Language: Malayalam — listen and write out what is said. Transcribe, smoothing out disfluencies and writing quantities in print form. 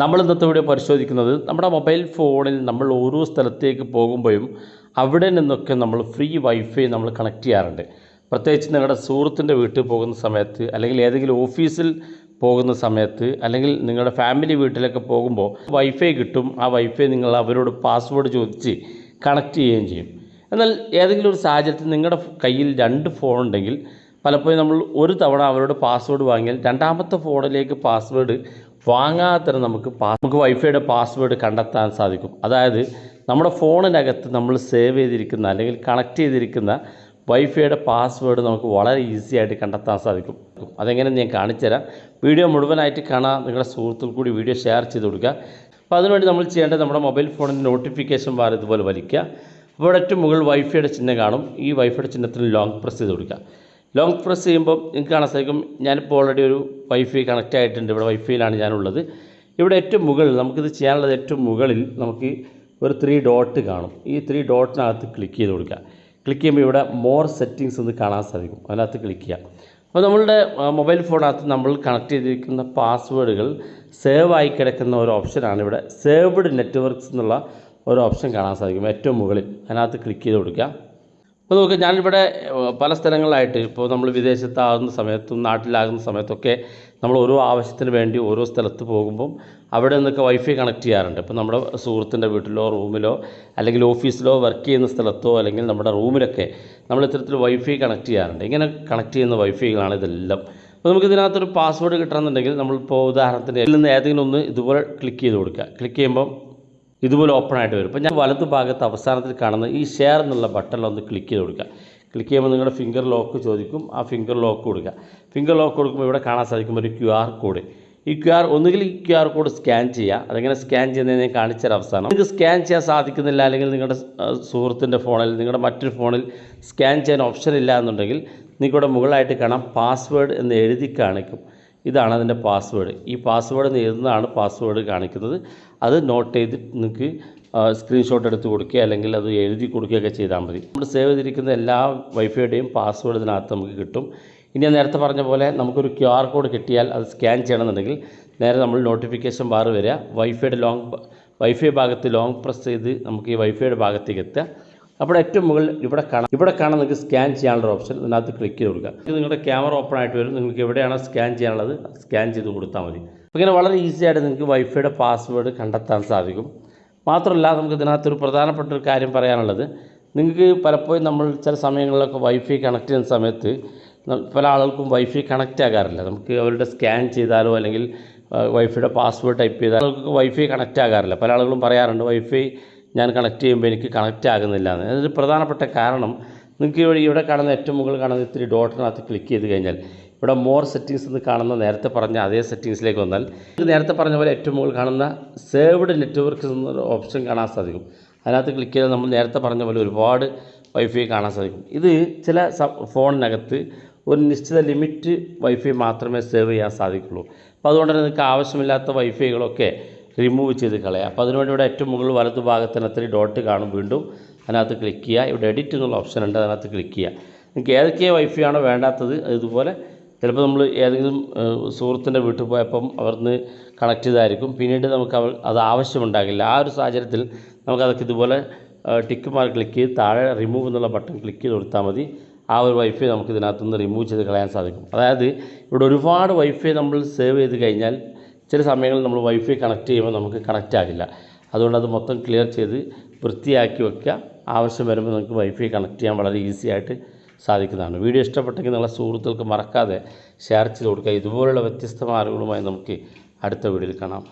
നമ്മൾ ഇന്നത്തെ വീഡിയോ പരിശോധിക്കുന്നത് നമ്മുടെ മൊബൈൽ ഫോണിൽ നമ്മൾ ഓരോ സ്ഥലത്തേക്ക് പോകുമ്പോഴും അവിടെ നിന്നൊക്കെ നമ്മൾ ഫ്രീ വൈഫൈ നമ്മൾ കണക്ട് ചെയ്യാറുണ്ട്. പ്രത്യേകിച്ച് നിങ്ങളുടെ സുഹൃത്തിൻ്റെ വീട്ടിൽ പോകുന്ന സമയത്ത്, അല്ലെങ്കിൽ ഏതെങ്കിലും ഓഫീസിൽ പോകുന്ന സമയത്ത്, അല്ലെങ്കിൽ നിങ്ങളുടെ ഫാമിലി വീട്ടിലൊക്കെ പോകുമ്പോൾ വൈഫൈ കിട്ടും. ആ വൈഫൈ നിങ്ങൾ അവരോട് പാസ്വേഡ് ചോദിച്ച് കണക്ട് ചെയ്യുകയും ചെയ്യും. എന്നാൽ ഏതെങ്കിലും ഒരു സാഹചര്യത്തിൽ നിങ്ങളുടെ കയ്യിൽ 2 ഫോൺ ഉണ്ടെങ്കിൽ പലപ്പോഴും നമ്മൾ ഒരു തവണ അവരോട് പാസ്വേഡ് വാങ്ങിയാൽ രണ്ടാമത്തെ ഫോണിലേക്ക് പാസ്വേഡ് വാങ്ങാതെ നമുക്ക് വൈഫൈയുടെ പാസ്വേഡ് കണ്ടെത്താൻ സാധിക്കും. അതായത് നമ്മുടെ ഫോണിനകത്ത് നമ്മൾ സേവ് ചെയ്തിരിക്കുന്ന അല്ലെങ്കിൽ കണക്ട് ചെയ്തിരിക്കുന്ന വൈഫൈയുടെ പാസ്വേഡ് നമുക്ക് വളരെ ഈസി ആയിട്ട് കണ്ടെത്താൻ സാധിക്കും. അതെങ്ങനെ ഞാൻ കാണിച്ചുതരാം. വീഡിയോ മുഴുവനായിട്ട് കാണാൻ നിങ്ങളുടെ സുഹൃത്തുക്കൾ കൂടി വീഡിയോ ഷെയർ ചെയ്ത് കൊടുക്കുക. അപ്പോൾ അതിനുവേണ്ടി നമ്മൾ ചെയ്യേണ്ടത് നമ്മുടെ മൊബൈൽ ഫോണിൻ്റെ നോട്ടിഫിക്കേഷൻ ബാർ ഇതുപോലെ വലിക്കുക. അപ്പോൾ ഇവിടെ ഏറ്റവും മുകളിൽ വൈഫൈയുടെ ചിഹ്നം കാണും. ഈ വൈഫൈയുടെ ചിഹ്നത്തിന് ലോങ് പ്രസ് ചെയ്ത് കൊടുക്കുക. ലോങ് പ്രസ് ചെയ്യുമ്പോൾ നിങ്ങൾക്ക് കാണാൻ സാധിക്കും ഞാനിപ്പോൾ ഓൾറെഡി ഒരു വൈഫൈ കണക്റ്റ് ആയിട്ടുണ്ട്. ഇവിടെ വൈഫൈയിലാണ് ഞാനുള്ളത്. ഇവിടെ ഏറ്റവും മുകളിൽ നമുക്കിത് ചെയ്യാനുള്ളത് ഏറ്റവും മുകളിൽ നമുക്ക് ഒരു 3 ഡോട്ട് കാണും. ഈ 3 ഡോട്ടിനകത്ത് ക്ലിക്ക് ചെയ്ത് കൊടുക്കുക. ക്ലിക്ക് ചെയ്യുമ്പോൾ ഇവിടെ മോർ സെറ്റിങ്സ് എന്ന് കാണാൻ സാധിക്കും. അതിനകത്ത് ക്ലിക്ക് ചെയ്യുക. അപ്പോൾ നമ്മളുടെ മൊബൈൽ ഫോണിനകത്ത് നമ്മൾ കണക്ട് ചെയ്തിരിക്കുന്ന പാസ്വേഡുകൾ സേവ് ആയി കിടക്കുന്ന ഒരു ഓപ്ഷനാണ് ഇവിടെ സേവ്ഡ് നെറ്റ്വർക്ക്സ് എന്നുള്ള ഒരു ഓപ്ഷൻ കാണാൻ സാധിക്കും ഏറ്റവും മുകളിൽ. അതിനകത്ത് ക്ലിക്ക് ചെയ്ത് കൊടുക്കുക. അപ്പോൾ നോക്കുക, ഞാനിവിടെ പല സ്ഥലങ്ങളിലായിട്ട് ഇപ്പോൾ നമ്മൾ വിദേശത്താകുന്ന സമയത്തും നാട്ടിലാകുന്ന സമയത്തൊക്കെ നമ്മൾ ഓരോ ആവശ്യത്തിന് വേണ്ടി ഓരോ സ്ഥലത്ത് പോകുമ്പം അവിടെ നിന്നൊക്കെ വൈഫൈ കണക്ട് ചെയ്യാറുണ്ട്. ഇപ്പോൾ നമ്മുടെ സുഹൃത്തിൻ്റെ വീട്ടിലോ റൂമിലോ അല്ലെങ്കിൽ ഓഫീസിലോ വർക്ക് ചെയ്യുന്ന സ്ഥലത്തോ അല്ലെങ്കിൽ നമ്മുടെ റൂമിലൊക്കെ നമ്മൾ ഇത്തരത്തിൽ വൈഫൈ കണക്ട് ചെയ്യാറുണ്ട്. ഇങ്ങനെ കണക്ട് ചെയ്യുന്ന വൈഫൈകളാണ് ഇതെല്ലാം. അപ്പോൾ നമുക്ക് ഇതിനകത്തൊരു പാസ്വേഡ് കിട്ടണമെന്നുണ്ടെങ്കിൽ നമ്മളിപ്പോൾ ഉദാഹരണത്തിന് ഇതിൽ നിന്ന് ഏതെങ്കിലും ഒന്ന് ഇതുപോലെ ക്ലിക്ക് ചെയ്ത് കൊടുക്കുക. ക്ലിക്ക് ചെയ്യുമ്പം ഇതുപോലെ ഓപ്പൺ ആയിട്ട് വരും. ഇപ്പോൾ ഞാൻ വലതു ഭാഗത്ത് അവസാനത്തിൽ കാണുന്ന ഈ ഷെയർ എന്നുള്ള ബട്ടണിലൊന്ന് ക്ലിക്ക് ചെയ്ത് കൊടുക്കുക. ക്ലിക്ക് ചെയ്യുമ്പോൾ നിങ്ങളുടെ ഫിംഗർ ലോക്ക് ചോദിക്കും. ആ ഫിംഗർ ലോക്ക് കൊടുക്കുക. ഫിംഗർ ലോക്ക് കൊടുക്കുമ്പോൾ ഇവിടെ കാണാൻ സാധിക്കും ഒരു QR കോഡ്. ഈ ഒന്നുകിൽ ഈ QR കോഡ് സ്കാൻ ചെയ്യുക. അതെങ്ങനെ സ്കാൻ ചെയ്യുന്നതെന്ന് ഞാൻ കാണിച്ചത് അവസാനം. നിങ്ങൾക്ക് സ്കാൻ ചെയ്യാൻ സാധിക്കുന്നില്ല, അല്ലെങ്കിൽ നിങ്ങളുടെ സുഹൃത്തിൻ്റെ ഫോണിൽ നിങ്ങളുടെ മറ്റൊരു ഫോണിൽ സ്കാൻ ചെയ്യാൻ ഓപ്ഷൻ ഇല്ല എന്നുണ്ടെങ്കിൽ നിങ്ങൾക്കിവിടെ മുകളിലായിട്ട് കാണാം പാസ്വേഡ് എന്ന് എഴുതി കാണിക്കും. ഇതാണ് അതിൻ്റെ പാസ്വേഡ്. ഈ പാസ്വേഡ് എന്ന് എഴുതുന്നതാണ് പാസ്വേഡ് കാണിക്കുന്നത്. അത് നോട്ട് ചെയ്ത് നിങ്ങൾക്ക് സ്ക്രീൻഷോട്ട് എടുത്ത് കൊടുക്കുക, അല്ലെങ്കിൽ അത് എഴുതി കൊടുക്കുകയൊക്കെ ചെയ്താൽ മതി. നമ്മൾ സേവ് ചെയ്തിരിക്കുന്ന എല്ലാ വൈഫൈയുടെയും പാസ്വേഡ് ഇതിനകത്ത് നമുക്ക് കിട്ടും. ഇനി ഞാൻ നേരത്തെ പറഞ്ഞ പോലെ നമുക്കൊരു QR കോഡ് കിട്ടിയാൽ അത് സ്കാൻ ചെയ്യണമെന്നുണ്ടെങ്കിൽ നേരെ നമ്മൾ നോട്ടിഫിക്കേഷൻ ബാർ വരിക, വൈഫൈ ഭാഗത്ത് ലോങ് പ്രസ് ചെയ്ത് നമുക്ക് ഈ വൈഫൈയുടെ ഭാഗത്തേക്ക് എത്തുക. അപ്പോൾ ഏറ്റവും മുകളിൽ ഇവിടെ കാണാൻ നിങ്ങൾക്ക് സ്കാൻ ചെയ്യാനുള്ള ഓപ്ഷൻ, ഇതിനകത്ത് ക്ലിക്ക് ചെയ്ത് കൊടുക്കുക. ഇത് നിങ്ങളുടെ ക്യാമറ ഓപ്പൺ ആയിട്ട് വരും. നിങ്ങൾക്ക് എവിടെയാണോ സ്കാൻ ചെയ്യാനുള്ളത് സ്കാൻ ചെയ്ത് കൊടുത്താൽ മതി. അപ്പോൾ ഇങ്ങനെ വളരെ ഈസി ആയിട്ട് നിങ്ങൾക്ക് വൈഫൈയുടെ പാസ്വേഡ് കണ്ടെത്താൻ സാധിക്കും. മാത്രമല്ല നമുക്ക് ഇതിനകത്തൊരു പ്രധാനപ്പെട്ട ഒരു കാര്യം പറയാനുള്ളത്, നിങ്ങൾക്ക് പലപ്പോഴും നമ്മൾ ചില സമയങ്ങളിലൊക്കെ വൈഫൈ കണക്ട് ചെയ്യുന്ന സമയത്ത് പല ആളുകൾക്കും വൈഫൈ കണക്റ്റ് ആകാറില്ല. നമുക്ക് അവരുടെ സ്കാൻ ചെയ്താലോ അല്ലെങ്കിൽ വൈഫൈയുടെ പാസ്വേഡ് ടൈപ്പ് ചെയ്താൽ ആളുകൾക്ക് വൈഫൈ കണക്റ്റ് ആകാറില്ല. പല ആളുകളും പറയാറുണ്ട് വൈഫൈ ഞാൻ കണക്ട് ചെയ്യുമ്പോൾ എനിക്ക് കണക്റ്റ് ആകുന്നില്ല എന്ന്. അതിന് പ്രധാനപ്പെട്ട കാരണം നിങ്ങൾക്ക് ഇവിടെ കാണുന്ന ഏറ്റവും മുകളിൽ കാണുന്ന 3 ഡോട്ടിനകത്ത് ക്ലിക്ക് ചെയ്ത് കഴിഞ്ഞാൽ ഇവിടെ മോർ സെറ്റിങ്സ് എന്ന് കാണുന്ന നേരത്തെ പറഞ്ഞ അതേ സെറ്റിങ്സിലേക്ക് വന്നാൽ നേരത്തെ പറഞ്ഞ പോലെ ഏറ്റവും മുകളിൽ കാണുന്ന സേവ്ഡ് നെറ്റ്വർക്ക്സ് എന്നൊരു ഓപ്ഷൻ കാണാൻ സാധിക്കും. അതിനകത്ത് ക്ലിക്ക് ചെയ്താൽ നമ്മൾ നേരത്തെ പറഞ്ഞ പോലെ ഒരുപാട് വൈഫൈ കാണാൻ സാധിക്കും. ഇത് ചില ഫോണിനകത്ത് ഒരു നിശ്ചിത ലിമിറ്റ് വൈഫൈ മാത്രമേ സേവ് ചെയ്യാൻ സാധിക്കുള്ളൂ. അപ്പോൾ അതുകൊണ്ട് തന്നെ നിങ്ങൾക്ക് ആവശ്യമില്ലാത്ത വൈഫൈകളൊക്കെ റിമൂവ് ചെയ്ത് കളയാം. അപ്പോൾ അതിനുവേണ്ടി ഇവിടെ ഏറ്റവും മുകളിൽ വലതു ഭാഗത്തിന് 3 ഡോട്ട് കാണും. വീണ്ടും അതിനകത്ത് ക്ലിക്ക് ചെയ്യുക. ഇവിടെ എഡിറ്റ് എന്നുള്ള ഓപ്ഷൻ ഉണ്ട്, അതിനകത്ത് ക്ലിക്ക് ചെയ്യുക. നിങ്ങൾക്ക് ഏതൊക്കെ വൈഫൈ ആണോ വേണ്ടാത്തത് ഇതുപോലെ ചിലപ്പോൾ നമ്മൾ ഏതെങ്കിലും സുഹൃത്തിൻ്റെ വീട്ടിൽ പോയപ്പം അവിടുന്ന് കണക്ട് ചെയ്തായിരിക്കും, പിന്നീട് നമുക്ക് അത് ആവശ്യമുണ്ടാകില്ല. ആ ഒരു സാഹചര്യത്തിൽ നമുക്കതൊക്കെ ഇതുപോലെ ടിക്ക് മാർക്ക് ക്ലിക്ക് ചെയ്ത് താഴെ റിമൂവ് എന്നുള്ള ബട്ടൺ ക്ലിക്ക് ചെയ്ത് കൊടുത്താൽ മതി. ആ ഒരു വൈഫൈ നമുക്ക് ഇതിനകത്തുനിന്ന് റിമൂവ് ചെയ്ത് കളയാൻ സാധിക്കും. അതായത് ഇവിടെ ഒരുപാട് വൈഫൈ നമ്മൾ സേവ് ചെയ്ത് കഴിഞ്ഞാൽ ചില സമയങ്ങളിൽ നമ്മൾ വൈഫൈ കണക്ട് ചെയ്യുമ്പോൾ നമുക്ക് കണക്റ്റ് ആകില്ല. അതുകൊണ്ട് അത് മൊത്തം ക്ലിയർ ചെയ്ത് വൃത്തിയാക്കി വയ്ക്കുക. ആവശ്യം വരുമ്പോൾ നമുക്ക് വൈഫൈ കണക്ട് ചെയ്യാൻ വളരെ ഈസി ആയിട്ട് സാധിക്കുന്നതാണ്. വീഡിയോ ഇഷ്ടപ്പെട്ടെങ്കിൽ നിങ്ങളുടെ സുഹൃത്തുക്കൾക്ക് മറക്കാതെ ഷെയർ ചെയ്ത് കൊടുക്കുക. ഇതുപോലുള്ള വ്യത്യസ്തമായ അറിവുകളുമായി നമുക്ക് അടുത്ത വീഡിയോയിൽ കാണാം.